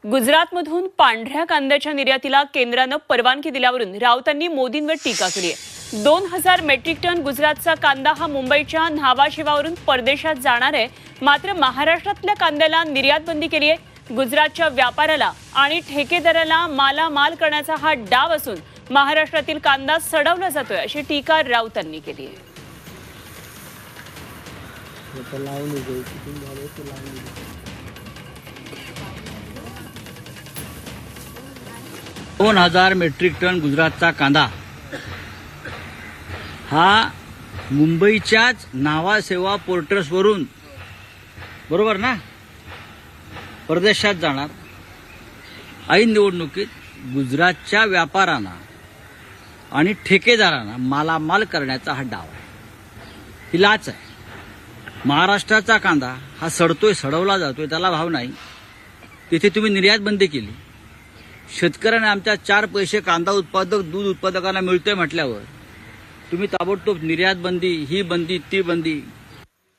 गुजरातमधून पांढऱ्या कांद्याच्या निर्यातीला केंद्रानं परवानगी दिल्यावरून राऊतांनी मोदींवर टीका केली आहे। 2000 मेट्रिक टन गुजरातचा कांदा हा मुंबईच्या नावाशिवावरून परदेशात जाणार आहे। मात्र महाराष्ट्रातल्या कांद्याला निर्यात बंदी केली आहे। गुजरातच्या व्यापाऱ्याला आणि ठेकेदाराला मालामाल करण्याचा हा डाव असून महाराष्ट्रातील कांदा सडवला जातोय अशी टीका राऊतांनी केली आहे। 2000 मेट्रिक टन गुजरातचा कांदा हा मुंबईच्याच नावासेवा पोर्टर्सवरून बरोबर ना परदेशात जाणार। ऐन निवडणुकीत गुजरातच्या व्यापाऱ्यांना आणि ठेकेदारांना मालामाल करण्याचा हा डाव आहे, ही लाच आहे। महाराष्ट्राचा कांदा हा सडतोय, सडवला जातोय, त्याला भाव नाही, तिथे तुम्ही निर्यात बंदी केली। शेतकऱ्यांना आमच्या 4 पैसे कांदा उत्पादक दूध उत्पादकांना मिळतोय म्हटल्यावर तुम्ही ताबडतोब निर्यात बंदी, ही बंदी, ती बंदी